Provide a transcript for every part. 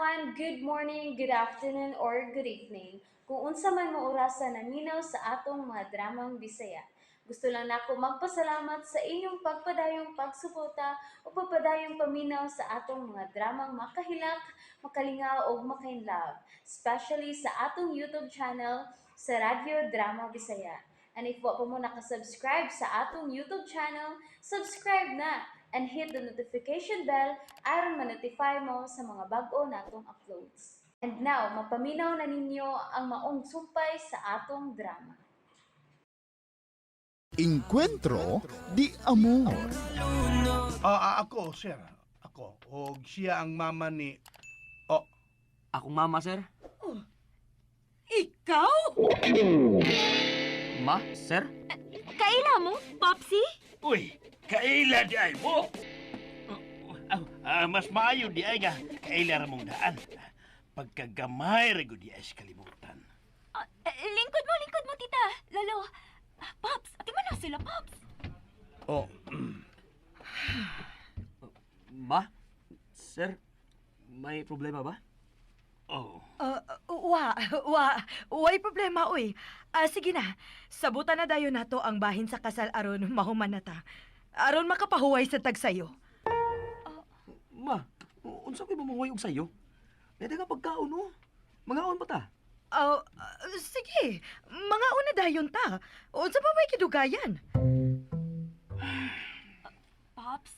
everyone. Good morning, good afternoon, or good evening. Kung unsa man mo orasan naminaw sa atong mga dramang Bisaya. Gusto lang nako magpasalamat sa inyong pagpadayong pagsuporta o pagpadayong paminaw sa atong mga dramang makahilak, makalingaw o makainlove, especially sa atong YouTube channel sa Radyo Drama Bisaya. And if wa pa mo nakasubscribe sa atong YouTube channel, subscribe na and hit the notification bell aron ma-notify mo sa mga bag-o natong uploads. And now, mapaminaw na ninyo ang maong sumpay sa atong drama. Encuentro di Amor. Ako, sir. Ako. O siya ang mama ni... Oh, Akong mama, sir. Ikaw? Ma, sir? Kaila mo, Popsi? Uy, kaila di ay mo. Mas maayo di ay nga kaila ramong daan. Pagkagamay rago di ay sa kalibutan. Lingkod mo, tita. Lalo. Pops, ati man na sila, Pops. oh. Ma? Sir? May problema ba? Oh, Way problema, uy. Sige na, sabutan na dayon nato ang bahin sa kasal aron mahuman na ta. Aron makapahuway sa tagsayo. Ma, unsa ko'y mamuhay og sayo? Dada nga pagkaon, oh. Mga on pa ta? Sige, mga una dayon ta. Unsa pa may kidugayan? Pops?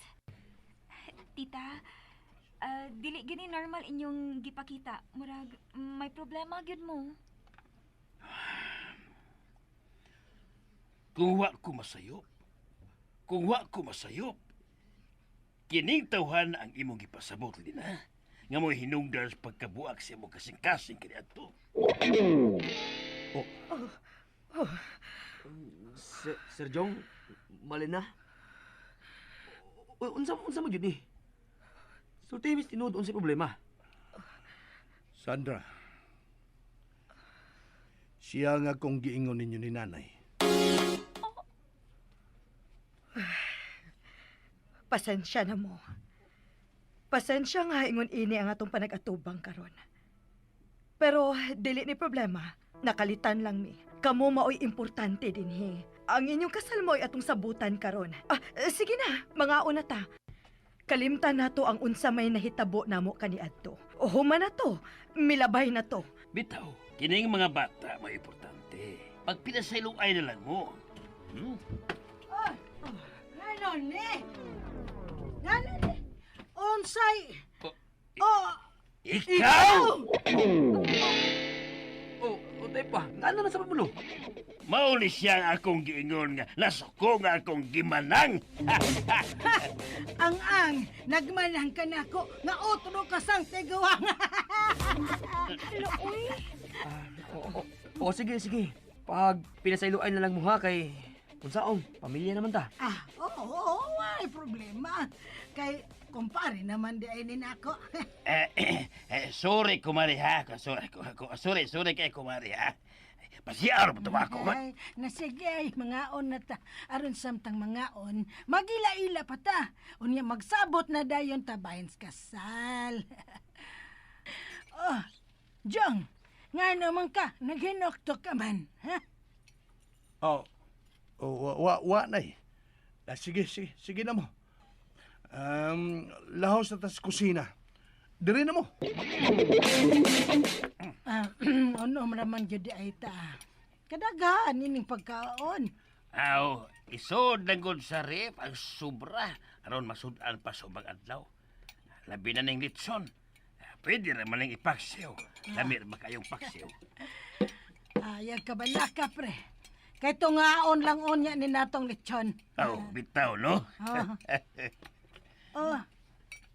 Tita, dili gini normal inyong gipakita. Murag, may problema gyud mo. kung wa ko masayop, kining tawhan ang imong gipasabot din ha. Nga mo hinungdan sa pagkabuak sa imong kasing-kasing kini adto. Sir Jong, malin na. Unsa mo jud ni? Sulti mis tinud unsa problema? Sandra. Siya nga kung giingon ninyo ni nanay. Pasensya na mo. Pasensya nga ingon ini ang atong panag-atubang karon. Pero dili ni problema, nakalitan lang mi. Kamo maoy importante dinhi. Ang inyong kasal mo ay atong sabutan karon. Sige na, mga una ta. Kalimtan nato ang unsa may nahitabo namo kaniadto. O human na to, milabay na to. Bitaw, kining mga bata may importante. Pag pinasayloay na lang mo. Ganon ni! Onsay! Ikaw! Tay pa, ngano na sa pamulo? Mauli siya ang akong giingon nga nasuko nga akong gimanang. Ang nagmanang ka na ko, nga otro ka sang tiguang. Sige. Pag pinasayloan na lang mo ha kay unsaon, pamilya naman ta. May problema. Kay kumpare naman di ay ninako. Sorry, kumari ha. Sorry kay kumari ha. Pasiyar mo ako. Ay, nasige, mangaon na ta. Aron samtang mangaon, magila-ila pa ta. Unya magsabot na dayon ta bahin sa kasal. Jong, nga naman ka, naghinokto ka man, ha? Wa nay. Sige na mo. Lahos na tas kusina. Diri na mo. Ano maraman gyud di ay ta. Kadaghan ining pagkaon. Isod lang gud sa ref ang sobra. Aron masudan pa sa ubang adlaw. Labi na ning litson. Pwede naman ning ipaksiw. Lamir ba kayong paksiw? Ayag ka balaka, pre. Kay tungaon lang onya ni natong lechon. Bitaw, no?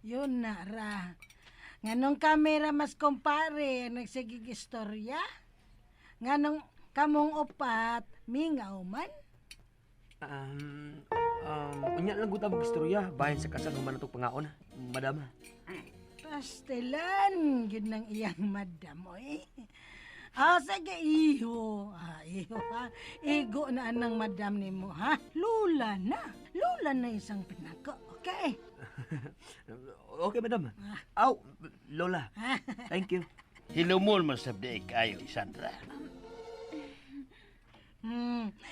Yun na ra. Nganong kamera mas kumpare, nagsigig istorya? Nganong kamong upat, mingaw man? Unya lang gud ang istorya bahin sa kasal human natong pangaon, madam. Pastelan, yun ng iyang madam, oy. Sige, iho. Iho, ha? Igo na anang madam ni mo, ha? Lula na isang pinako, okay? Okay, madam. Aw, Lola. Thank you. Hilumol man sa di kayo, Sandra.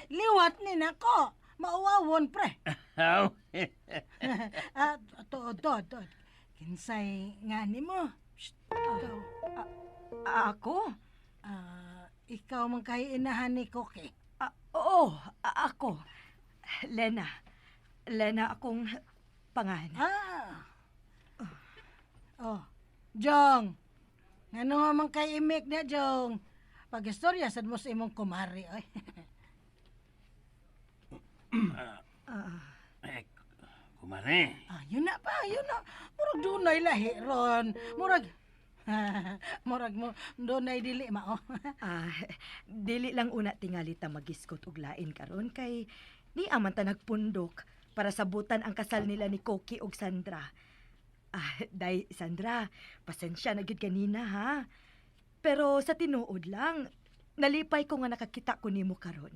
Liwat ni nako. Mauwawon, pre. Aw, To. Kinsay nga ni mo. Shh, ikaw. Ako? Ikaw man kay inahan ni Koke. Oo, ako. Lena. Lena akong pangalan. Jong. Ngano nga man kay imik na, Jong? Pag-istorya, sad mo sa imong kumari, oy. kumare. Yun na. Murag dunay lahi ron. Murag mo dunay dili mao. Dili lang una tingali ta magiskot og lain karon kay ni aman ta nagpundok para sabutan ang kasal nila ni Koki ug Sandra. Day Sandra, pasensya na gyud kanina ha. Pero sa tinuod lang, nalipay ko nga nakakita ko nimo karon.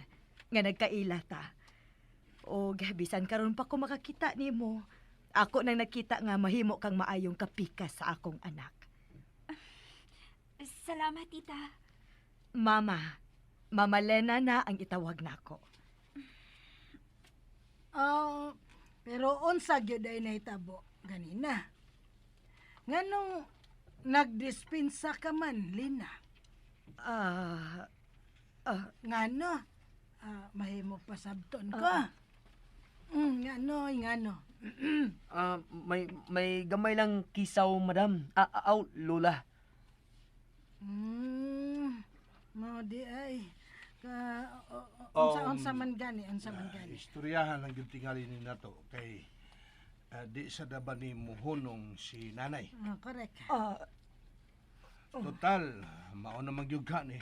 Nga nagkaila ta. Og bisan karon pa ko makakita nimo, ako nang nakita nga mahimo kang maayong kapikas sa akong anak. Salamat, tita. Mama Lena na ang itawag nako. Pero unsa gyud ay nahitabo ganina. Nganong nagdispensa ka man, Lina? Ngano? Mahimo pasabton ka. Ngano. May gamay lang kisaw, madam. Aw, Lola. Mo di ay. Um, Unsa man gani. Istoryahan ang yung tingali ni nato kay di sa daba ni muhunong si nanay. Correct. Total, mao na magyugha ni.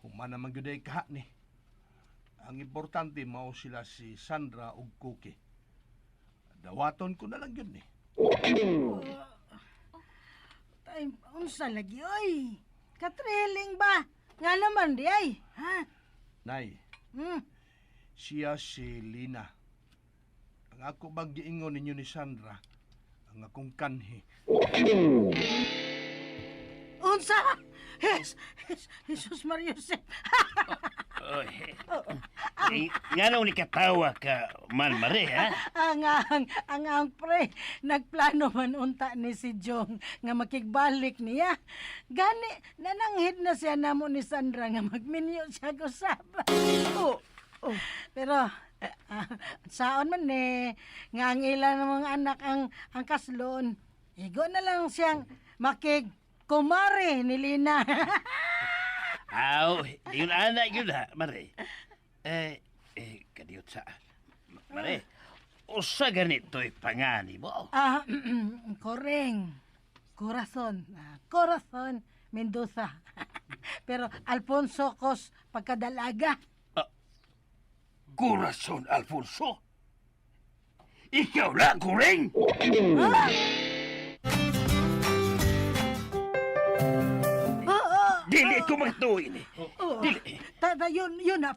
Human na magyuday kaha ni. Ang importante mao sila si Sandra ug Cookie. Dawaton ko na lang yun ni. Unsa lagi oy? Katriling ba? Nga naman di ay. Ha? Nay, siya si Lina. Ang ako bang giingon ninyo ni Sandra, ang akong kanhi. Unsa? Jesus Maria Joseph. Nga nung ni katawa ka, man, Mare, ha? ang pre, nagplano man unta ni si Jong nga makigbalik niya. Gani, nananghid na siya namo ni Sandra nga magminyo siya gusap. Pero, saon man nga ang ilan ng mga anak ang kaslon, igo na lang siyang kumare ni Lina. Aw, yun anak yun ha, Mare. Kadiyot sa... Mare, usa ganito'y pangani mo. Koreng. Corazon Mendoza. Pero Alfonso Cos pagkadalaga. Corazon Alfonso? Ikaw na, Kureng! Dili ko magtuin eh. Dili. Yun na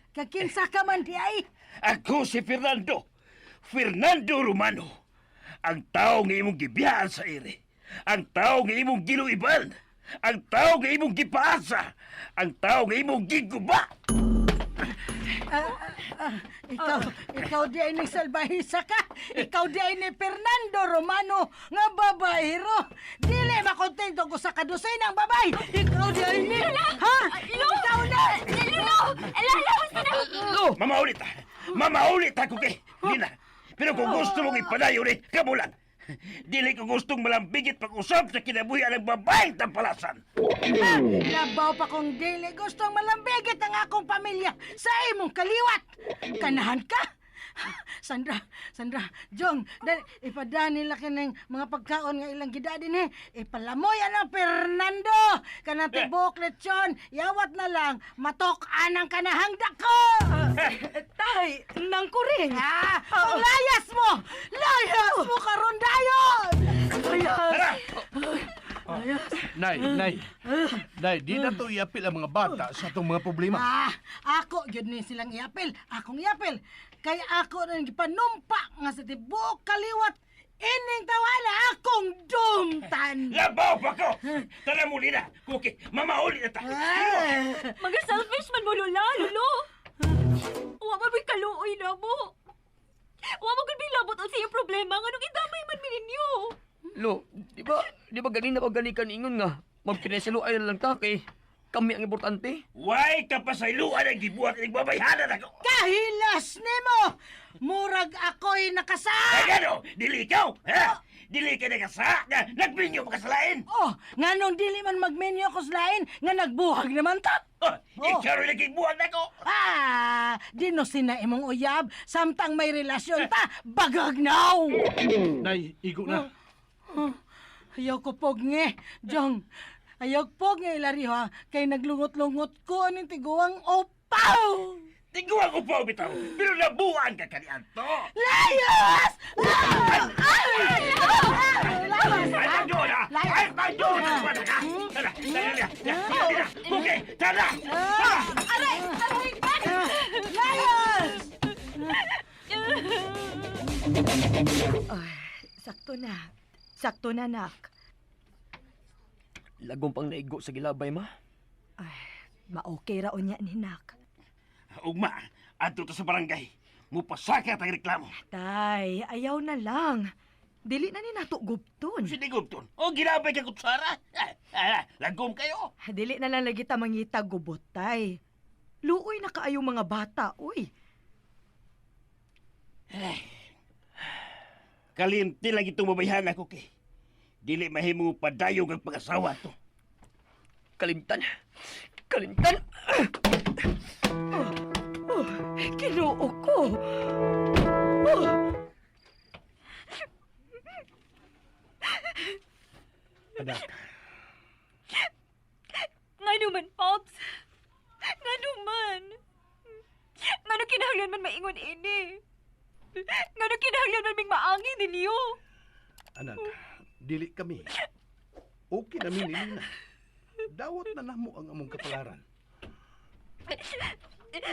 kakinsa ka man di ay. Ako si Fernando Romano. Ang tao nga imong gibiyahan sa ere. Ang tao nga imong giluiban. Ang tao nga imong gipaasa. Ang tao nga imong giguba. Ikaw di ay ni Salvahisa ka. Ikaw di ay ni Fernando Romano nga babaero. Dili makontento ko sa kadusay ng babay. Ikaw di ay ni... Ha? Ikaw na! Lalo! Mamaulit ako kay Lina. Pero kung gusto mong ipadayo ni kamulan, dili ko gustong malambigit pag-usap sa kinabuhi ng babaeng tampalasan. Labaw pa kong dili gustong malambigit ang akong pamilya sa imong kaliwat. Kanahan ka? Sandra, Jong, ipadani laki ng mga pagkaon nga ilang gidadin ipalamoy ang Fernando. Kanang tibok lechon, yawat na lang, matok anang kanahang dako. Tay, nang kuring. Layas mo karon dayon. Tara! Nay, di na to iapil ang mga bata sa itong mga problema. Ako yun ni silang iapil. Akong iapil. Kay ako rin gipanumpa nga sa tibuok kaliwat. Ining tawala akong dumtan. Labaw pa ko! Tara muli na, Cookie. Mamahuli na tayo. Mga selfish man mo, Lola, Lolo. Wa man may kaluoy na mo. Wa man may labot ang siyang problema. Anong idamay man mininyo? Lo, di ba ganina pag gani kaningon nga, magpinesiluay na lang ta kay kami ang importante. Why ka pa sa iluan ang gibuhat ng babayhanan ako? Kahilas nimo! Murag ako'y nakasal! Ay gano, dili ikaw, ha? Dili ka nakasa, nga nagpinyo mo kasalain. Oh, nganong dili man magmenyo ko sa lain, nga nagbuhag naman ta. Ikaw rin nagigbuhat ako. Di no sina imong uyab, samtang may relasyon ta, bagag now! Nay, igo na. Ayaw ko pogne, Jong. Ayaw pogne, Ilario, ha? Kay naglungot-lungot ko aning tiguang opaw! Tiguan ko pa bitaw, pero nabuhan ka kanian to. Layas! Ay, tagdoon ha! Ay, tagdoon! Tara, tara, Cookie, tara! Layas! Ay, sakto na. Sakto na, nak. Lagom pang naigo sa gilabay, ma. Ay, ma-okay raon niya ni nak. Ugma, ato to sa barangay. Mupasaka tayong reklamo. Tay, ayaw na lang. Dili na ni nato gupton. Sige, Gupton. O, ginabay ka kutsara. Lagom kayo. Dili na lang lagi ta mangita gubot, tay. Luoy na kaayong mga bata, uy. Kalimti lang itong babayhan ako, kay. Dili mahimo padayog ang pag-asawa to. Kalimtan. Kalimtan. Kinuo ko. Anak, Nga naman, Pops. Nga naman. Nga nung kinahanglan man maingon ini. Nga nung kinahanglan man ming maangin ninyo. anak, dili kami. Okay na minili na. Dawat na namo ang among kapalaran. Ay,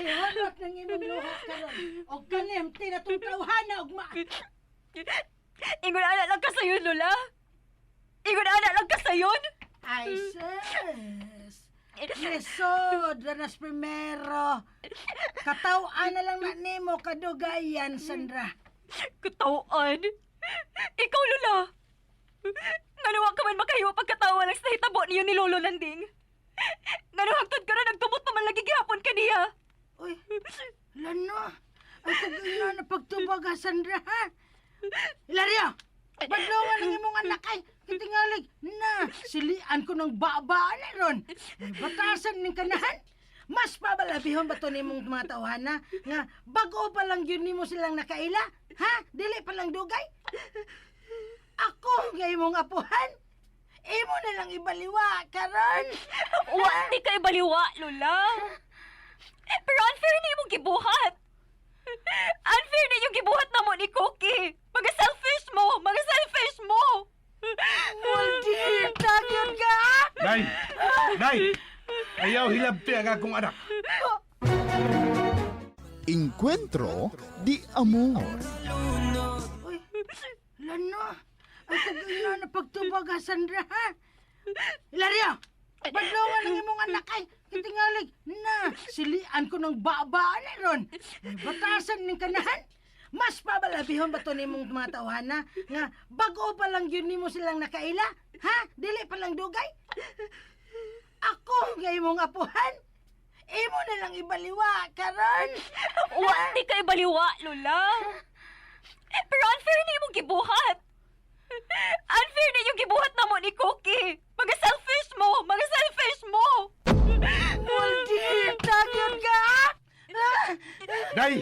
hanap ng imong luha karon. O kanim, tinatong tawhana, ugma. Ingon ana lang ka sayon, Lola. Ingon ana lang ka sayon. Ay, sis. Lisod, ranas primero. Katawan na lang na nimo kadugayan, Sandra. Katawan. Ikaw, Lola. Nga nawa ka man makahiwa pagkatawa lang sa hitabo niyo ni Lolo Landing. Nga hagtod ka na nagtumot pa man lagi gihapon ka niya. Uy, lano. Ay, kagana na pagtubag ha, Sandra, ha? Hilario, badlawan ang imong anak ay kitingalig na silian ko ng babaan na ron. May batasan ng kanahan. Mas pabalabihon ba to nimong mga tawhana nga bago pa lang yun nimo silang nakaila? Ha? Dili pa lang dugay? Ako nga imong apuhan? Imo na lang ibaliwa, karon. Wa, di ka ibaliwa, Lola. Pero unfair na yung gibuhat. Unfair na yung gibuhat na mo ni Cookie. Mga selfish mo! Mga selfish mo! Multi, tagyod ka! Nay! Nay! Ayaw hilabti ang akong anak. Encuentro de Amor. Uy, lano. Ay, kagana na pagtubag ha, Sandra, ha? Hilario, badlawan ang imong anak ay kitingalig na silian ko ng babaan na ron. May batasan ng kanahan. Mas pabalabihon ba to nimong mga tawhana nga bago pa lang yun nimo silang nakaila? Ha? Dili pa lang dugay? Ako nga imong apuhan? Imo na lang ibaliwa, karon. Wa, di ka ibaliwa, Lola. Pero unfair na yung gibuhat. Unfair na yung gibuhat na mo ni Cookie. Mga selfish mo! Mga selfish mo! Multi, tagyod ka! Nay!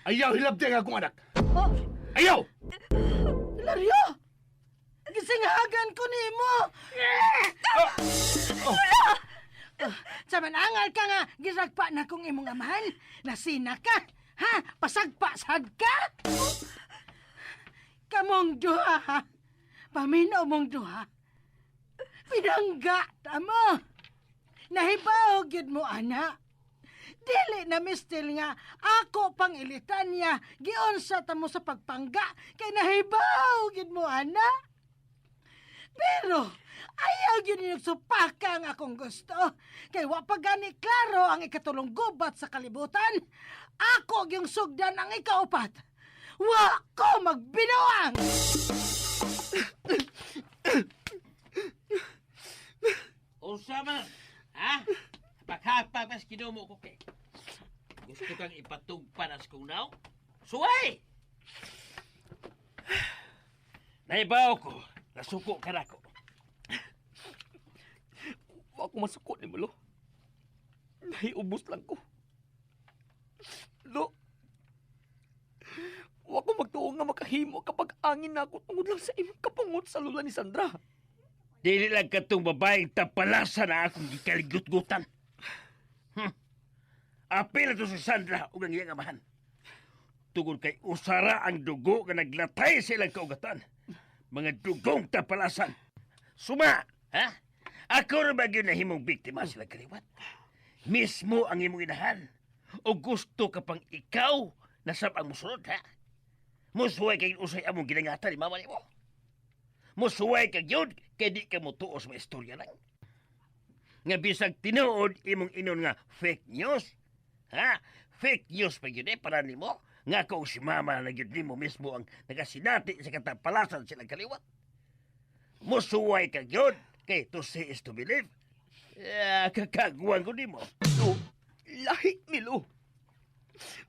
Ayaw hilabti ang akong anak. Oh, Ayaw! Hilario! Gisinghagan ko nimo. Sa manangal ka nga, gisagpa na kong imong amahan. Nasina ka. Ha? Pasagpa sad ka? Kamong duha, ha? Paminaw mong duha. Pinangga, tama. Nahibaw gyud mo, ana. Dili na mistil nga ako pang ilitan niya giunsa ta mo sa pagpangga kay nahibaw gyud mo, ana. Pero ayaw gyud ninyo supaka ang akong gusto kay wa pa gani klaro ang ikatulong gubat sa kalibutan. Ako gyung sugdan ang ikaupat. Wa ko magbinuang. Unsa man? Ha? Paghapagas kinumo ko kay. Gusto kang ipatugpanas kong naw? Suway! Naibaw ko. Nasuko ka na ko. Wa ko masuko ni mo, lo. Nahiubos lang ko. Lo, wa ko magtuong nga makahimo kapag angin na ako tungod lang sa imong kapungot sa lula ni Sandra. Dili lang katong babaeng tapalasa na akong gikaligut-gutan. Apil ito si Sandra ug ang iyang amahan. Tungod kay usara ang dugo nga naglatay sa ilang kaugatan. Mga dugong tapalasan. Suma, ha? Ako rin ba yun na himong biktima sila kaliwat? Mismo ang imong inahan. O gusto ka pang ikaw na sabang musunod, ha? Musuway kay usay among ginangatan ni mama ni mo. Musuway kag yun, kay di ka mo tuos sa istorya lang. Nga bisag tinuod imong inon nga fake news. Ha? Fake news pa yun para ni mo. Nga kung si mama na yun mo mismo ang nagasinati sa katapalasan silang kaliwat. Musuway kag yun, kay to say is to believe. Kakaguan ko ni mo. Lo, lahik ni Lo.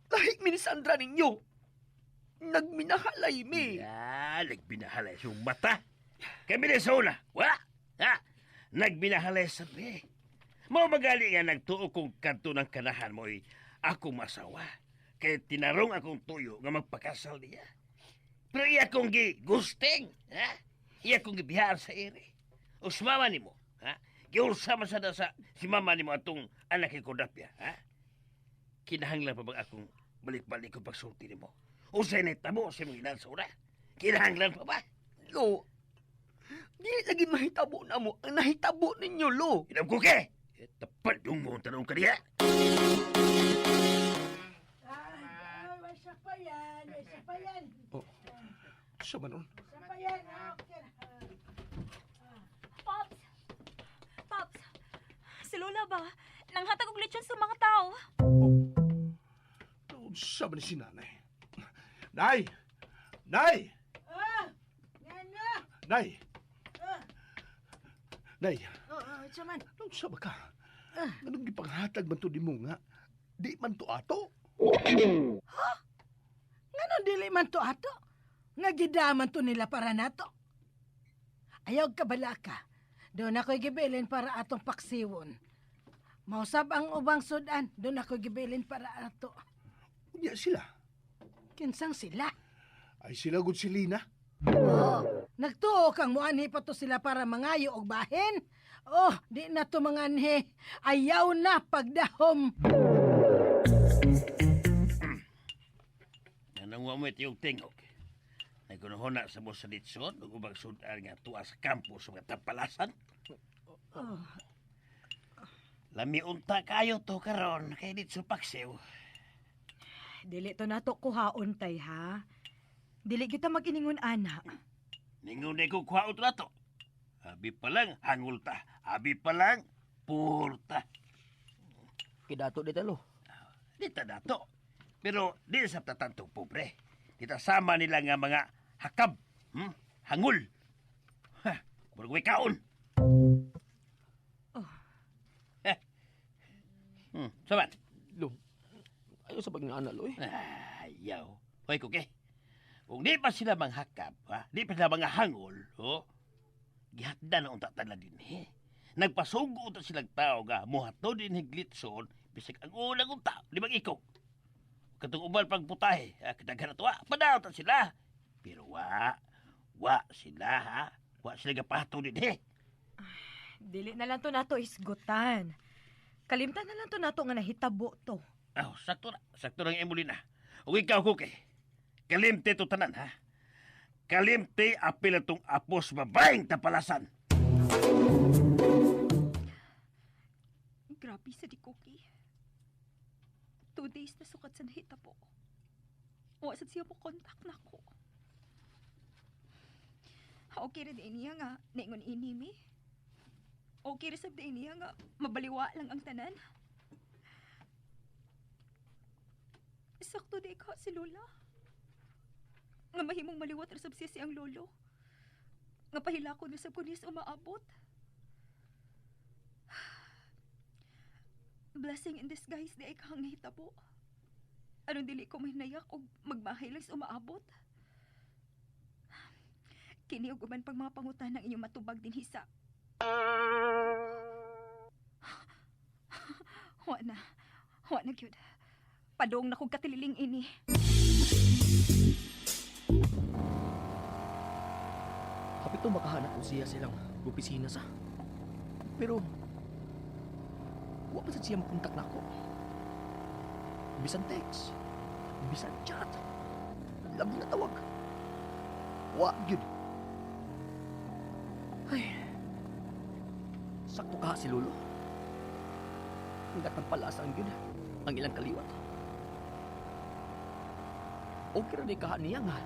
Lahik mi ni Sandra ninyo. Nagminahalay mi. Nagbinahalay sa iyong mata. Kami na sa una. Wa? Ha? Nagbinahalay sa mi. Mao magali nga nagtuo kong kanto ng kanahan mo'y ako masawa. Kaya tinarong akong tuyo nga magpakasal niya. Pero iya kong gusting. Ha? Iya kong gibihar sa ere. O si mama ni mo. Ha? Giulsa masada sa si mama ni mo atong anak ni Kodapya. Ha? Kinahanglan pa bang akong balik-balik ko pagsulti ni mo? O sa initamo sa mga inan sa una? Kinahanglan pa ba? Lo, dili lagi mahitabo na mo ang nahitabo ninyo, Lo. Inam ko ke! Tapat yung mong tanong ka niya. May sapayan, may sapayan. Sa manon? Sapayan, okay. Pops! Pops! Si Lola ba? Nanghatag og lechon sa mga tao. Sa ba ni si nanay? Nay! Nay! Nana! Nay! Nay! Saman. Nung sa ba ka? Anong gipanghatag man to di mo nga? Di man to ato? Nga dili man to ato? Nga gidaman to nila para nato. Ayaw ka bala ka. Doon ako'y gibilin para atong paksiwon. Mausab ang ubang sudan, doon ako'y gibilin para ato. Unya sila. Kinsang sila? Ay sila gud si Lina. Nagtuo kang muanhi pa to sila para mangayo og bahin? Oh, di na to manganhi. Ayaw na pagdahom. Anong wamit yung tingog? Nagkunuhon na sa mo sa litson, nag-ubang sudan nga tuwa sa kampo sa mga tapalasan. Lami unta kayo to karon kay ditso paksiw. Dili to nato kuhaon tay ha. Dili kita mag-iningon ana. Ningon ko kuha uto na to. Abi pa lang, hangul ta. Abi pa lang, purta. Kidato dito, Lo. Di ta dato. Pero di sa tatantong pobre. Di ta sama nila nga mga hakab. Hangul. Ha, murag kaon. Sabat. Lo, ayaw sa pag-inaana, Lo, eh. Ayaw. Hoy, kuke. Kung di pa sila manghakap, ha? Di pa sila mga hangol, ho? Gihatda na unta tala din, eh. Nagpasugo unta silang tao nga, muhato din higlitson, bisig ang unang unta, di bang ikaw? Katong uban pagputahe, kataghan na tuwa, padaw ta sila. Pero wa sila, ha? Wa sila gapato din, eh. Dili na lang to nato isgutan. Kalimtan na lang to nato nga nahitabo to. Sakto na ang emulina. O ikaw, kuke. Kalimte to tanan, ha? Kalimte apil atong apos babaeng tapalasan. Grabe sa di Cookie. 2 days na sukat sa nahitabo. Wasad siya mo kontak na ko. Okay rin din niya nga, naingon inimi. Okay rin sabda niya nga, mabaliwa lang ang tanan. Sakto di ka si Lola. Nga mahimong maliwat rasab siya siyang lolo. Nga pahilako na sa kunis umaabot. Blessing in disguise di ay kahang nahitabo. Anong dili ko mahinayak o magbahay lang sa umaabot? Kini og uban pag mga pangutan ng inyong matubag din hisa. Wa na gyud. Padong na kong katililing ini. Kapit to makahanap ko silang opisina sa. Pero, wa pa sad siya makontak na ako. Bisan text, bisan chat, labi na tawag. Wa gyud. Ay, sakto ka si Lolo. Hindi nagpalasa ang gyud ang ilang kaliwat. Okay ra ni kaha niya nga.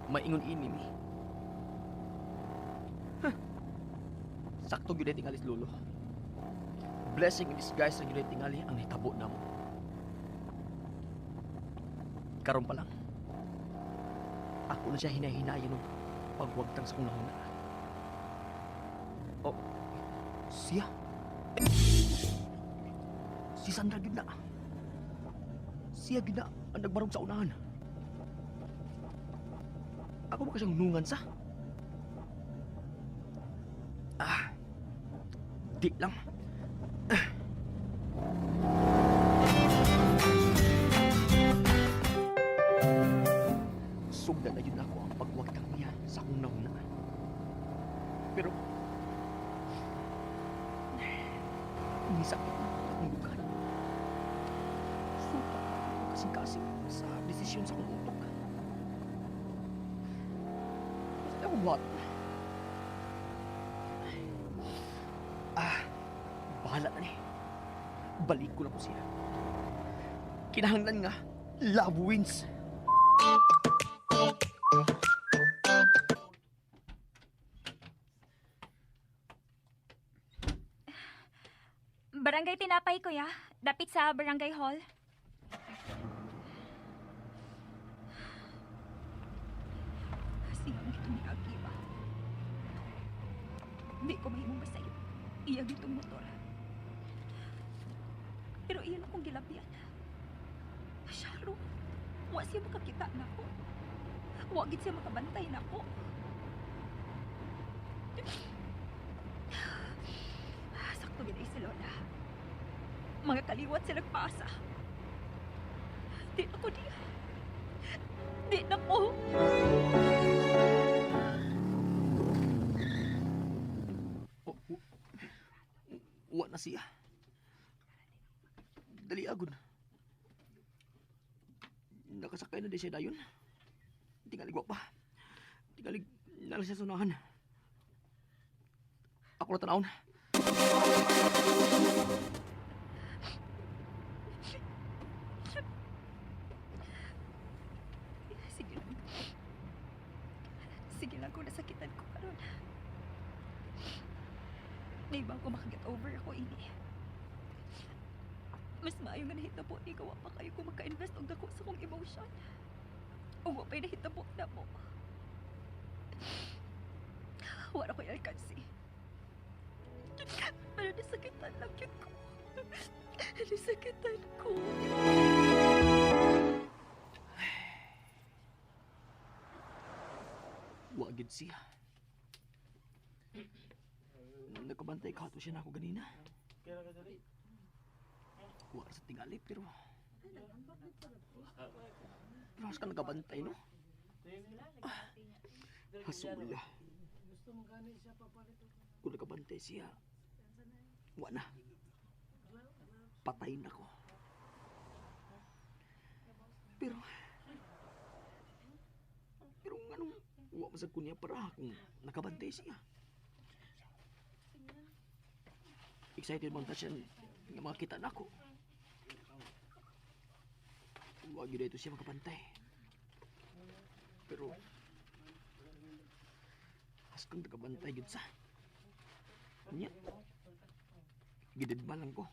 Maingon inimi. Sakto gyud ay tingali si Lolo. Blessing in disguise ang gyud ay tingali ang nahitabo namo. Karon pa lang. Ako na siya hinahinayan ng pagwagtang sa kong nahuna. Oh, siya? Si Sandra gyud na. Siya gyud na ang nagbarog sa unahan. Ako ba kasyang nungan sa? Di lang. Sugda na yun ako ang pagwagtang niya sa kong nauna. Pero, nisakit na akong lugar. Suka ako kasing-kasing sa desisyon sa kong utok. Basta akong buhat. Bahala na ni. Balik ko na po siya. Kinahanglan nga, love wins. Barangay Tinapay, kuya. Dapit sa Barangay Hall. Siyang ito ni Akiba. Hindi ko mahimong basayo. Iya ditong motor. Pero iyan akong gilabyan. Sharo, wa siya makakita na ako. Wa gid siya makabantay na ako. Sakto gid ay si Lola. Mga kaliwat sila nagpasa. Di na ko diya. Di na ko. Wa na siya. Dali agud. Nakasakay na di siya dayon. Tingalig wa pa. Tingalig nala siya sunahan. Ako na tanawon. Sige lang. Sige lang kung nasakitan ko karon. Naiba ko makaget over ako ini. Mas maayo nga nahitabo ni gawa pa kayo kung maka-invest og dako sa kong emotion. O wa pa'y nahitabo na mo. Wala ko'y alkansi. Pero nasakitan lang yun ko. Nasakitan ko. Wagid siya. Nagkabantay ka to siya na ako ganina. Wala sa tingali pero... Pero mas ka nagkabantay, no? Hasula. Kung nagkabantay siya, wala na. Patayin ako. Pero anong... Wa masag ko niya para kung nakabantay siya. excited man ta siya nga makita na ako. Huwag yun ito siya makapantay. Pero, as kung nakabantay yun sa. Nya, gididba lang ko.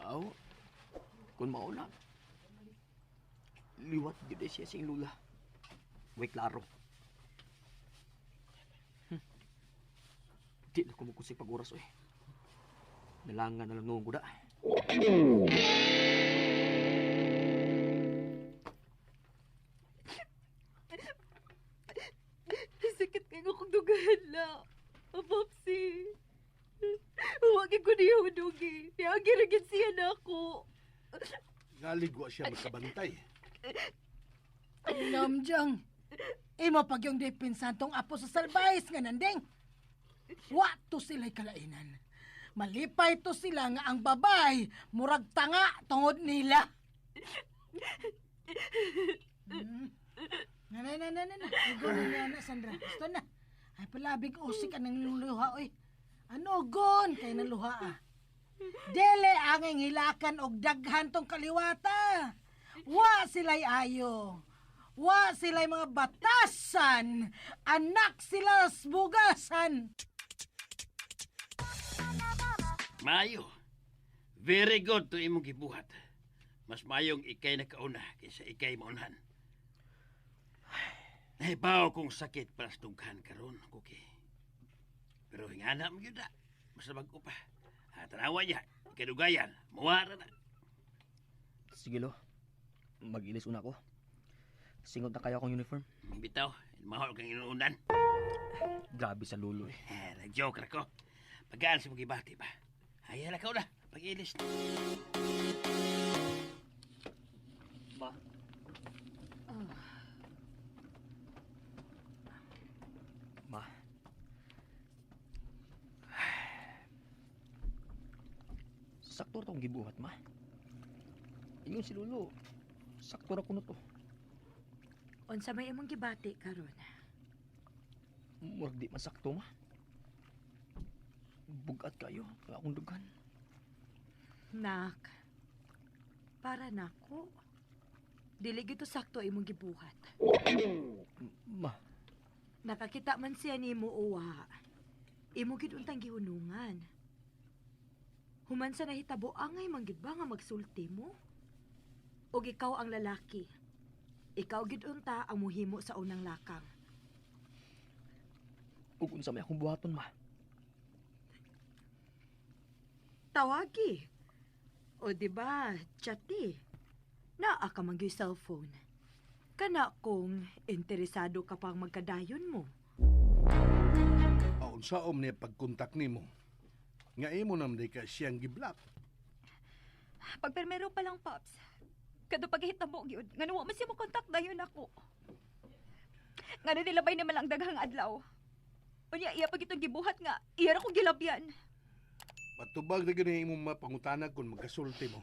Aw, kung mauna, liwat gid siya siyang lula. Way klaro. Di na kumukusig pag-oras, oy. Nalangan na lang noong kuda. Sakit kayo akong dugahan la. Popsi. Huwag ko niya hudugi. Niyagiragin siya na ako. Ngaligwa siya magkabantay. Namjang, imo pag yung depinsantong apo sa salbayis nga nanding. Wato sila'y kalainan. Malipay to sila nga ang babay, murag tanga tungod nila. Na. Igo na, Sandra. Gusto na. Ay, palabig usik ang luha, oy. Ano, gon? Kay naluha, ah. Dele ang hilakan og daghan tong kaliwata. Wa sila'y ayo. Wa sila'y mga batasan. Anak sila bugasan. Mayo. Very good to imong gibuhat. Mas mayong ikay na kauna kaysa ikay maunhan. Nahibaw kong sakit para sa dughan karon, Kuki. Pero hingana mo yun na. Basta mag-upa. Tanawa niya. Ikadugayan. Muwara na. Sige lo, mag-ilis una ko. Singot na kaya akong uniform. Bitaw. Mahal kang inuunan. Grabe sa lulo eh. Nag-joke na ko. Pagkaan sa mga ibati ba? Hayala ka na. Pag-ilis na. Ma. Ma. Sakto ra tong gibuhat, ma. Ingon si Lolo. Sakto ra kuno to. Unsa may imong gibati karon? Murag di masakto, ma. Bugat kayo, wala akong dugan. Nak, para nako. Dili gito sakto imong gibuhat. Ma, Nakakita man siya nimo uwa. Imo gid untang gihunungan. Human sa nahitabo angay man gid ba nga magsulti mo? Og ikaw ang lalaki. Ikaw gid unta ang muhimo sa unang lakang. ug unsa may akong buhaton, ma. Tawagi. O di ba, chati. Naa ka man gyud cellphone. Kana kung interesado ka pang magkadayon mo. Aun sa niya pagkontak nimo. Nga imo nam di ka siyang giblak. Pagpermero pa lang, Pops. Kado paghihitabo gyud nga nawa man siya mo kontak dayon ako. Nga nilabay naman lang daghang adlaw. Unya iya pag itong gibuhat nga iya ra ko gilabyan. Patubag na gani imong mapangutana kung magkasulti mo.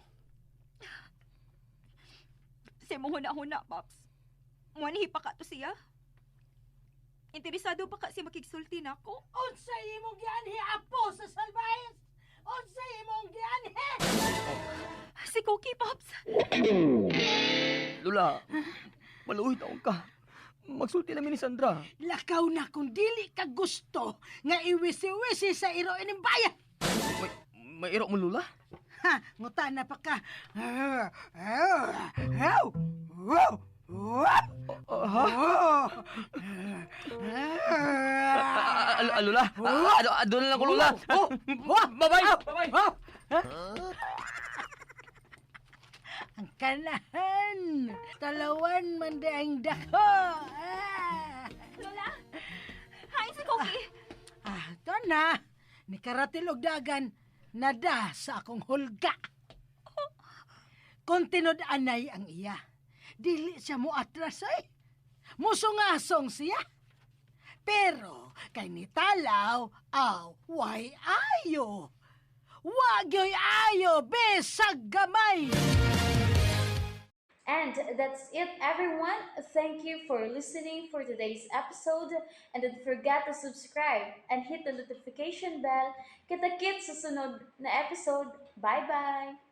Sa mo huna-huna, Pops. Muanihi pa ka to siya. Interesado pa ka siya makigsulti na ako. Unsa imong gianhi apo sa salbayis? Unsa imong gianhi? Si Cookie, Pops. Lula, maluoy taong ka. Magsulti namin ni Sandra. Lakaw na kung dili ka gusto nga iwisi-wisi sa iro ining bayan. May iro mo, Lula? Ha, nguta na pa ka. Lula? Doon na lang ko, Lula. Oh, babay! Babay! Ang kanahan. Talawan man daing dako. Lola! Hi, si Cookie! Ito na. Ni karatilog dagan. Nada sa akong hulga. Kontinod anay ang iya. Dili siya mo atras ay. Musungasong siya. Pero kay ni Talaw, why ayo? Wag yo'y ayo, besag gamay. And that's it, everyone. Thank you for listening for today's episode. And don't forget to subscribe and hit the notification bell. Kita-kits sa sunod na episode. Bye-bye!